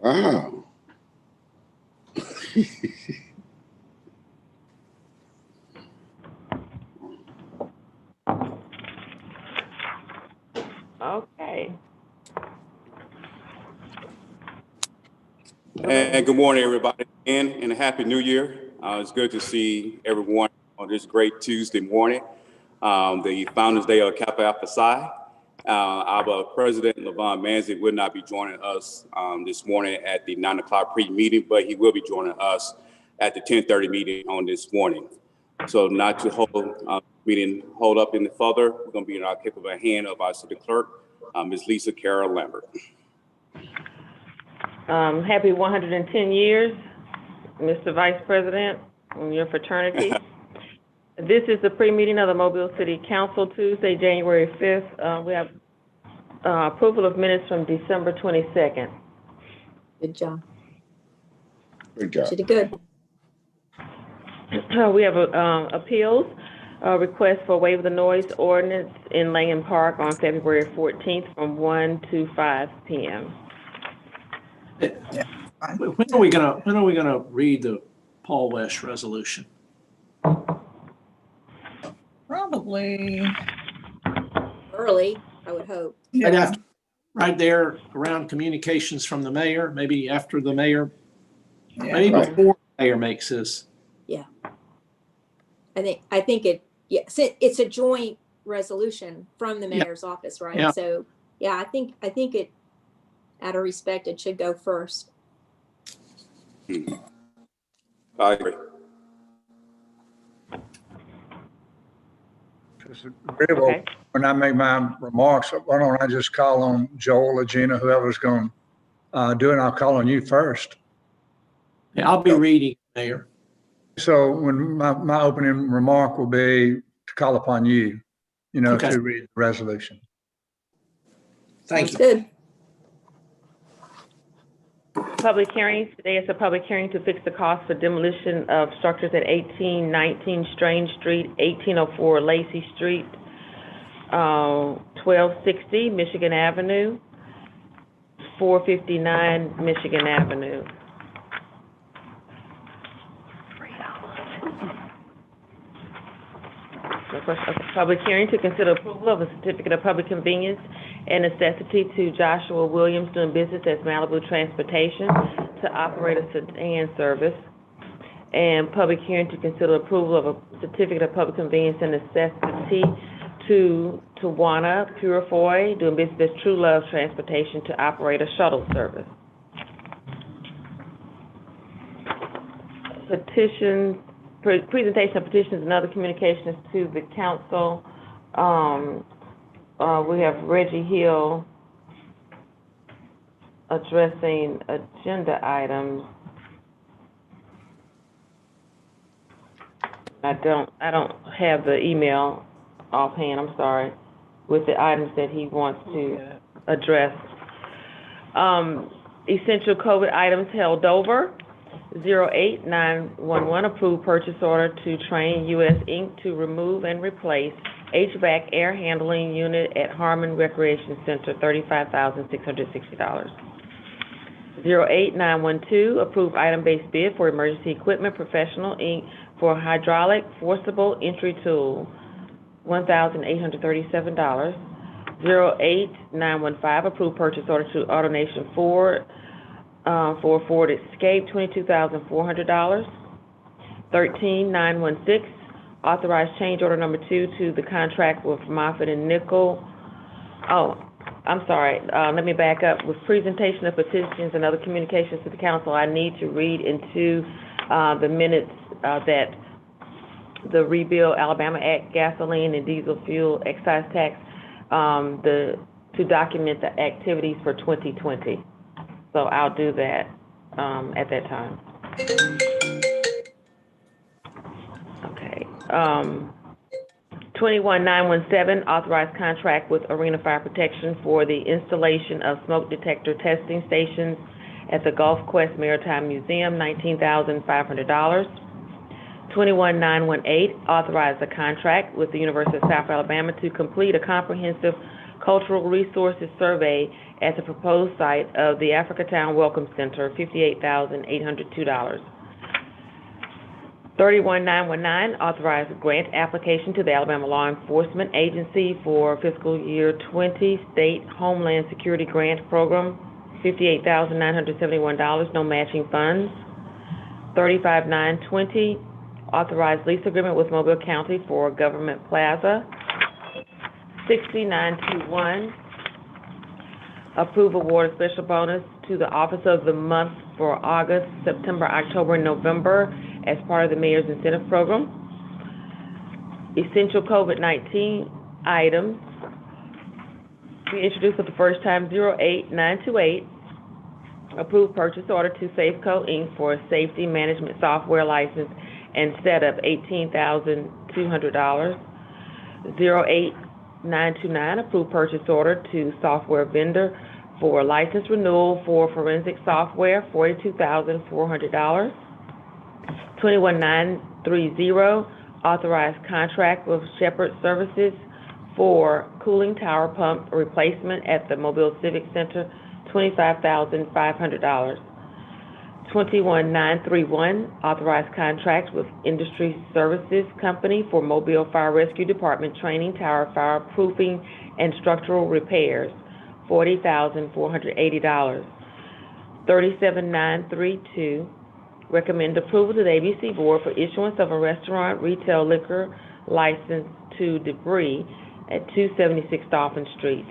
Wow. Okay. And good morning, everybody, and a happy new year. It's good to see everyone on this great Tuesday morning, the Founders Day of Kappa Alpha Psi. Our president, Levon Manzi, will not be joining us this morning at the 9 o'clock pre-meeting, but he will be joining us at the 10:30 meeting on this morning. So not to hold meeting hold up any further, we're going to be in our capable hand of our city clerk, Ms. Lisa Carol Lambert. Happy 110 years, Mr. Vice President, and your fraternity. This is the pre-meeting of the Mobile City Council, Tuesday, January 5th. We have approval of minutes from December 22nd. Good job. Good job. She did good. We have appeals, request for waive of the noise ordinance in Langham Park on February 14th from 1 to 5 p.m. When are we gonna read the Paul West resolution? Probably. Early, I would hope. Right after, right there around communications from the mayor, maybe after the mayor, maybe Right. before the mayor makes his. Yeah. I think it's a joint resolution from the mayor's office, right? Yeah. So yeah, I think it, out of respect, it should go first. I agree. Okay. When I make my remarks, why don't I just call on Joel or Gina, whoever's going to do it, I'll call on you first. Yeah, I'll be reading, Mayor. So when my opening remark will be to call upon you, Okay. to read the resolution. Thank Sounds you. good. Public hearings. Today is a public hearing to fix the cost for demolition of structures at 1819 Strange Street, 1804 Lacey Street, 1260 Michigan Avenue, 459 Michigan Avenue. Public hearing to consider approval of a certificate of public convenience and necessity to Joshua Williams doing business as Malibu Transportation to operate a sedan service. And public hearing to consider approval of a certificate of public convenience and necessity to Tawana Purifoy doing business as True Love Transportation to operate a shuttle service. Petitions. Presentation of petitions and other communications to the council. We have Reggie Hill addressing agenda items. I don't have the email offhand, I'm sorry, with the items that he wants to address. Essential COVID items held over. 08911, approved purchase order to Train US Inc. to remove and replace HVAC air handling unit at Harmon Recreation Center, $35,660. 08912, approved item-based bid for emergency equipment professional Inc. for hydraulic forcible entry tool, $1,837. 08915, approved purchase order to AutoNation Ford for Ford Escape, $22,400. 13916, authorized change order number 2 to the contract with Moffitt and Nickel. Oh, I'm sorry. Let me back up. With presentation of petitions and other communications to the council, I need to read into the minutes that the Rebuild Alabama Act gasoline and diesel fuel excise tax to document the activities for 2020. So I'll do that at that time. Okay. 21917, authorized contract with Arena Fire Protection for the installation of smoke detector testing stations at the Gulf Quest Maritime Museum, $19,500. 21918, authorized a contract with the University of South Alabama to complete a comprehensive Cultural Resources Survey at the proposed site of the Africatown Welcome Center, $58,802. 31919, authorized grant application to the Alabama Law Enforcement Agency for fiscal year 20 State Homeland Security Grant Program, $58,971, no matching funds. 35920, authorized lease agreement with Mobile County for Government Plaza. 6921, approve award of special bonus to the Office of the Month for August, September, October, and November as part of the Mayor's Incentive Program. Essential COVID-19 items. We introduced for the first time 08928, approved purchase order to Safeco, Inc. for a safety management software license and setup, $18,200. 08929, approved purchase order to software vendor for license renewal for forensic software, $42,400. 21930, authorized contract with Shepherd Services for cooling tower pump replacement at the Mobile Civic Center, $25,500. 21931, authorized contract with Industry Services Company for Mobile Fire Rescue Department training, tower fireproofing, and structural repairs, $40,480. 37932, recommend approval to the ABC Board for issuance of a restaurant retail liquor license to Debris at 276 Dolphin Street.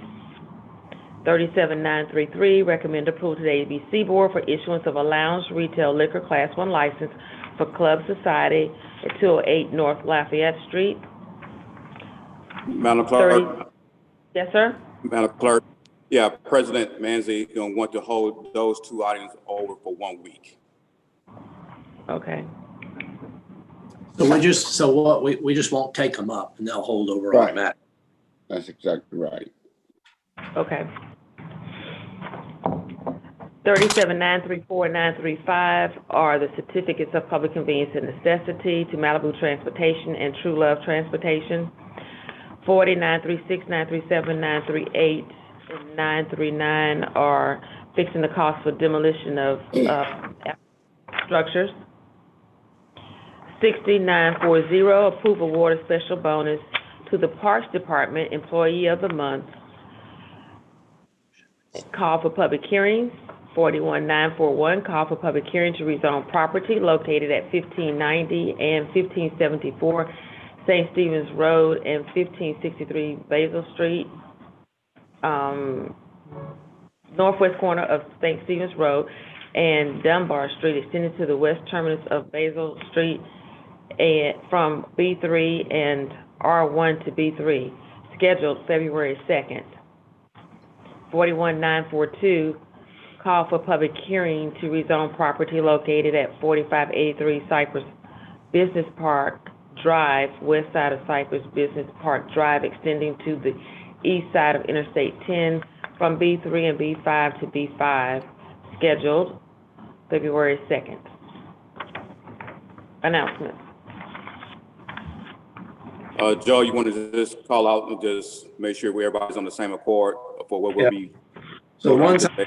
37933, recommend approval to the ABC Board for issuance of a lounge retail liquor Class 1 license for Club Society at 208 North Lafayette Street. Madam Clerk. Yes, sir? Madam Clerk, yeah, President Manzi going to want to hold those two items over for 1 week. Okay. So we just won't take them up and they'll hold over Right. automatically. That's exactly right. Okay. 37934 and 935 are the certificates of public convenience and necessity to Malibu Transportation and True Love Transportation. 936, 937, 938, and 939 are fixing the cost for demolition of structures. 6940, approve award of special bonus to the Parks Department Employee of the Month. Call for public hearings. 41941, call for public hearing to rezone property located at 1590 and 1574 St. Stephen's Road and 1563 Basil Street, northwest corner of St. Stephen's Road and Dunbar Street, extended to the west terminus of Basil Street and from B3 and R1 to B3, scheduled February 2nd. 41942, call for public hearing to rezone property located at 4583 Cypress Business Park Drive, west side of Cypress Business Park Drive, extending to the east side of Interstate 10 from B3 and B5 to B5, scheduled February 2nd. Announcements. Joe, you want to just call out and just make sure everybody's on the same accord for what will be. So the ones I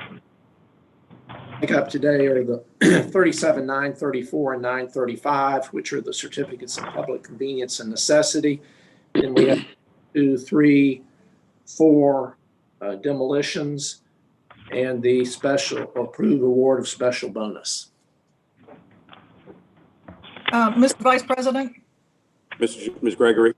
pick up today are the 37934 and 935, which are the certificates of public convenience and necessity. Then we have 2, 3, 4 demolitions and the special approved award of special bonus. Mr. Vice President, Ms. Gregory.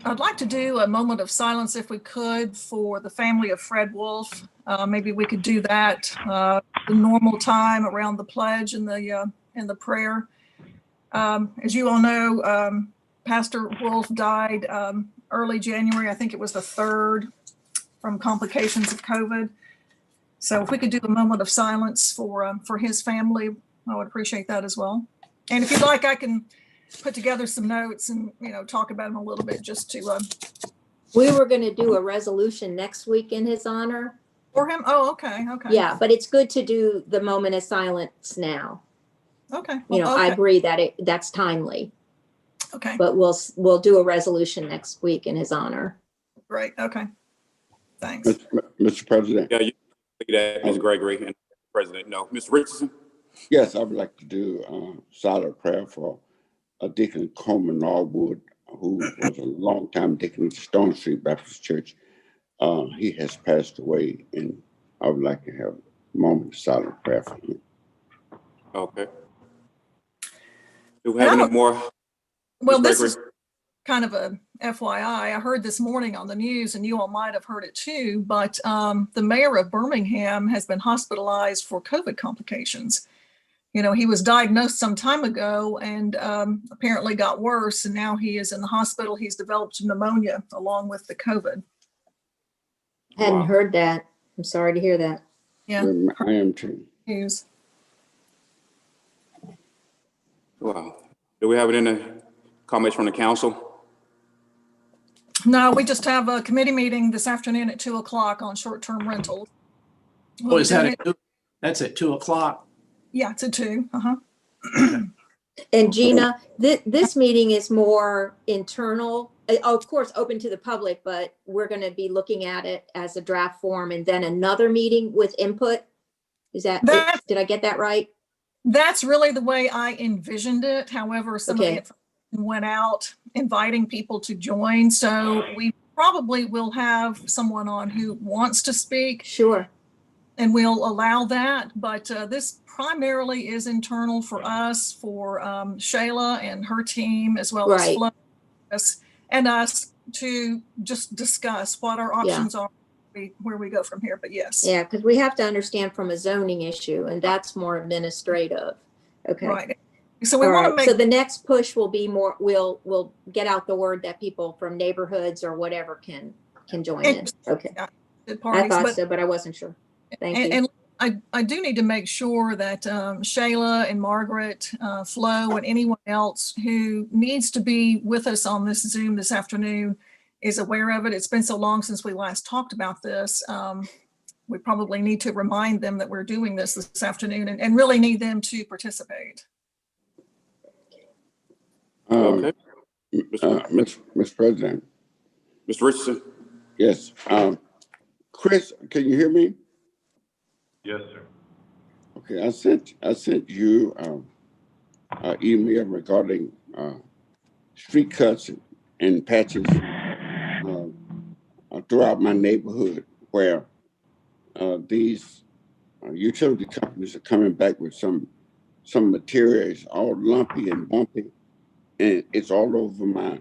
I'd like to do a moment of silence if we could for the family of Fred Wolf. Maybe we could do that the normal time around the pledge and the prayer. As you all know, Pastor Wolf died early January. I think it was the 3rd from complications of COVID. So if we could do a moment of silence for his family, I would appreciate that as well. And if you'd like, I can put together some notes and, talk about him a little bit just to. We were going to do a resolution next week in his honor. For him? Oh, okay. Yeah, but it's good to do the moment of silence now. Okay. Okay. I agree that that's timely. Okay. But we'll do a resolution next week in his honor. Great. Okay. Thanks. Mr. President, Yeah, you can see that, Ms. Gregory and President. No, Mr. Richardson. yes, I would like to do silent prayer for Deacon Coleman Norwood, who was a longtime deacon at Stone Street Baptist Church. He has passed away, and I would like to have a moment of silent prayer for him. Okay. Do we have any more? Well, Ms. this Gregory? is kind of a FYI. I heard this morning on the news, and you all might have heard it too, but the mayor of Birmingham has been hospitalized for COVID complications. You know, he was diagnosed some time ago and apparently got worse, and now he is in the hospital. He's developed pneumonia along with the COVID. Hadn't Wow. heard that. I'm sorry to hear that. Yeah. I am too. News. Wow. Do we have any comments from the council? No, we just have a committee meeting this afternoon at 2:00 on short-term rentals. Oh, is that that's at 2:00? Yeah, it's at 2. And Gina, this meeting is more internal, of course, open to the public, but we're going to be looking at it as a draft form and then another meeting with input. Is that, did I get that right? That's really the way I envisioned it. However, some of the information went out inviting people to join. So we probably will have someone on who wants to speak. Sure. And we'll allow that. But this primarily is internal for us, for Shayla and her team, as well as Flo and us to just discuss what our options are, where we go from here. But yes. Yeah, because we have to understand from a zoning issue, and that's more administrative. Okay. Right. So we want to make. So the next push will be more. We'll get out the word that people from neighborhoods or whatever can join in. Okay. I thought so, but I wasn't sure. Thank you. And I do need to make sure that Shayla and Margaret, Flo, and anyone else who needs to be with us on this Zoom this afternoon is aware of it. It's been so long since we last talked about this. We probably need to remind them that we're doing this afternoon and really need them to participate. Okay. Mr. President. Mr. Richardson? Yes. Chris, can you hear me? Yes, sir. Okay, I sent you an email regarding street cuts and patches throughout my neighborhood where these utility companies are coming back with some materials all lumpy and bumpy, and it's all over my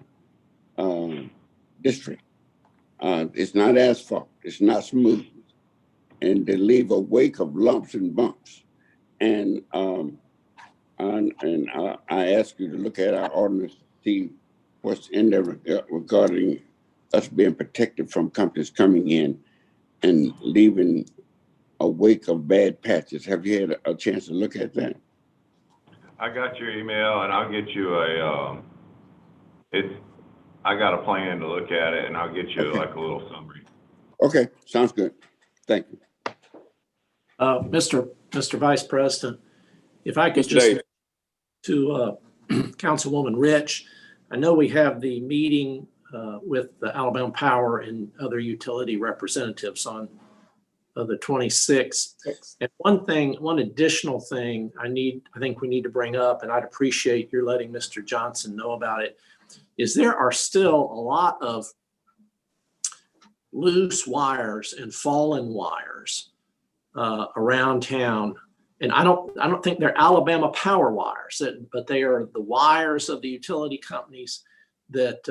district. It's not asphalt, it's not smooth, and they leave a wake of lumps and bumps. And I ask you to look at our ordinance to see what's in there regarding us being protected from companies coming in and leaving a wake of bad patches. Have you had a chance to look at that? I got your email, and I'll get you I got a plan to look at it, and I'll get you like a little summary. Okay, sounds good. Thank you. Mr. Vice President, if I could just to Councilwoman Rich, I know we have the meeting with the Alabama Power and other utility representatives on the 26th. And one additional thing I think we need to bring up, and I'd appreciate your letting Mr. Johnson know about it, is there are still a lot of loose wires and fallen wires around town. And I don't think they're Alabama Power wires, but they are the wires of the utility companies that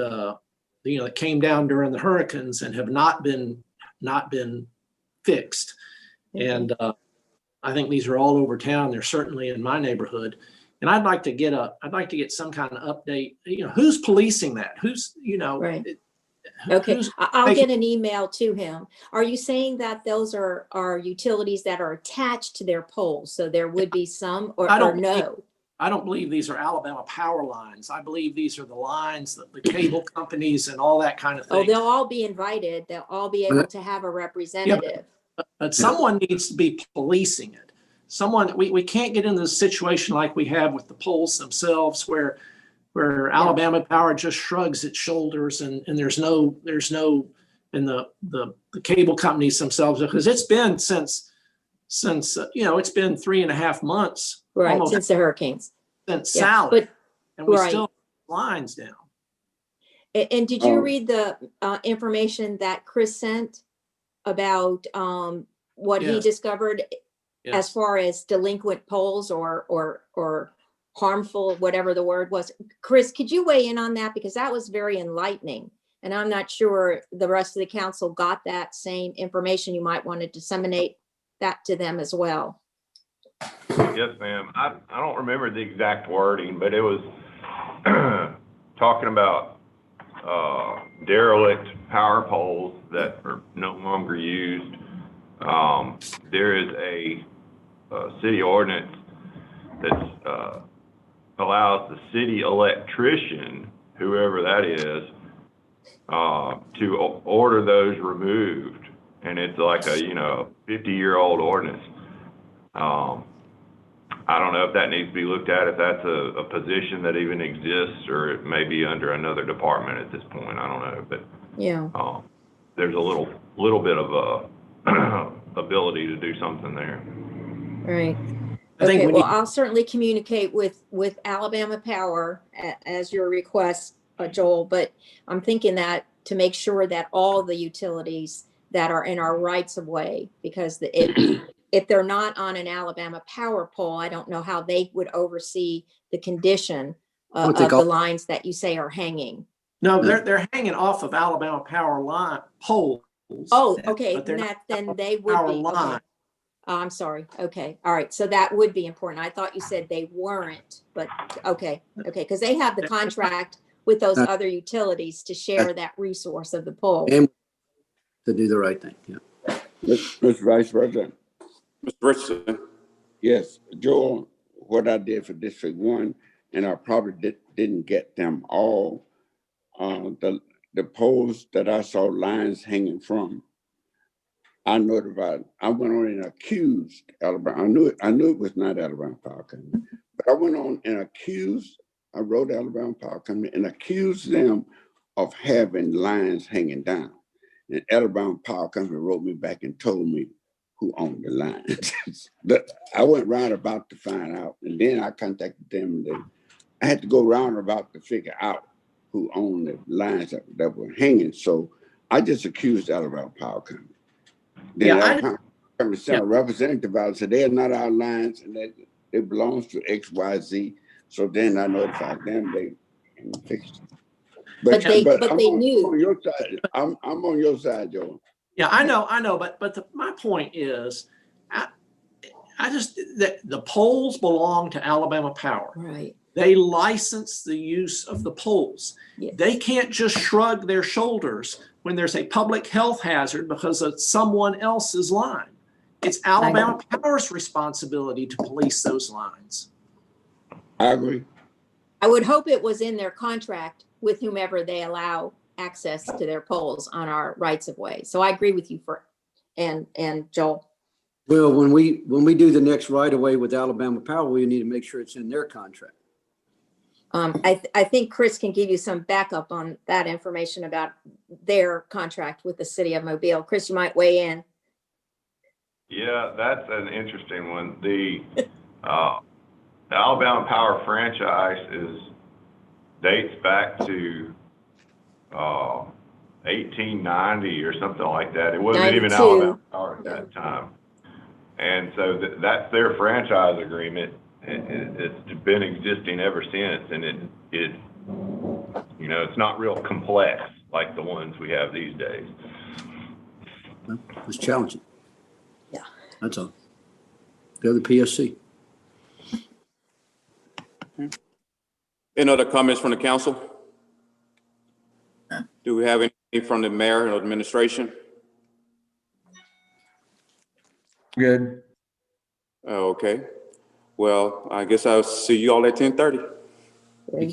that came down during the hurricanes and have not been fixed. And I think these are all over town. They're certainly in my neighborhood. And I'd like to get some kind of update. Who's policing that? Who's right. Okay, I'll get an email to him. Are you saying that those are utilities that are attached to their poles? So there would be some, or no? I don't believe these are Alabama Power lines. I believe these are the lines that the cable companies and all that kind of thing. Oh, they'll all be invited. They'll all be able to have a representative. Yeah, but someone needs to be policing it. We can't get into the situation like we have with the poles themselves where Alabama Power just shrugs its shoulders and there's no and the cable companies themselves, because it's been since it's been 3.5 months. Right, almost since the hurricanes. since Yeah, Sally, but, and we right. still have lines down. And did you Oh. read the information that Chris sent about what he Yes. discovered as Yes. far as delinquent polls or harmful, whatever the word was? Chris, could you weigh in on that? Because that was very enlightening. And I'm not sure the rest of the council got that same information. You might want to disseminate that to them as well. Yes, ma'am. I don't remember the exact wording, but it was talking about derelict power poles that are no longer used. There is a city ordinance that allows the city electrician, whoever that is, to order those removed. And it's like a 50-year-old ordinance. I don't know if that needs to be looked at, if that's a position that even exists, or it may be under another department at this point. I don't know, but Yeah. there's a little bit of a ability to do something there. Right. I think Okay, we well, need, I'll certainly communicate with Alabama Power as your request, Joel, but I'm thinking that to make sure that all the utilities that are in our rights of way, because if they're not on an Alabama Power pole, I don't know how they would oversee the condition of the lines that you say are hanging. no, they're hanging off of Alabama Power line poles. Oh, okay, But they're then they would Power be, okay. line. Oh, I'm sorry. Okay. All right. So that would be important. I thought you said they weren't, but okay. Okay. Because they have the contract with those other utilities to share that resource of the pole. And to do the right thing, yeah. Mr. Vice President, Mr. Richardson, yes, Joel, what I did for District 1, and I probably didn't get them all, the poles that I saw lines hanging from, I notified, I went on and accused Alabama. I knew it was not Alabama Power Company, but I went on and I wrote Alabama Power Company and accused them of having lines hanging down. And Alabama Power Company wrote me back and told me who owned the lines. I went round about to find out, and then I contacted them. I had to go round about to figure out who owned the lines that were hanging. So I just accused Alabama Power Company. Then Alabama Power Company sent a representative out and said they're not our lines and that it belongs to XYZ. So then I notified them, they fixed it. But they I'm knew. on your side. I'm on your side, Joe. Yeah, I know, but my point is, I just, the poles belong to Alabama Power. Right. They license the use of the poles. Yes. They can't just shrug their shoulders when there's a public health hazard because of someone else's line. It's Alabama Power's responsibility to police those lines. I agree. I would hope it was in their contract with whomever they allow access to their poles on our rights of way. So I agree with you and Joel. Well, when we do the next right of way with Alabama Power, we need to make sure it's in their contract. I think Chris can give you some backup on that information about their contract with the city of Mobile. Chris, you might weigh in. Yeah, that's an interesting one. The Alabama Power franchise dates back to 1890 or something like that. It wasn't even 92. Alabama Power at that time. And so that's their franchise agreement. It's been existing ever since, and it it's not real complex like the ones we have these days. It's challenging. Yeah. That's all. Go to the PSC. any other comments from the council? Do we have anything from the mayor or administration? Good. Okay. Well, I guess I'll see you all at 10:30.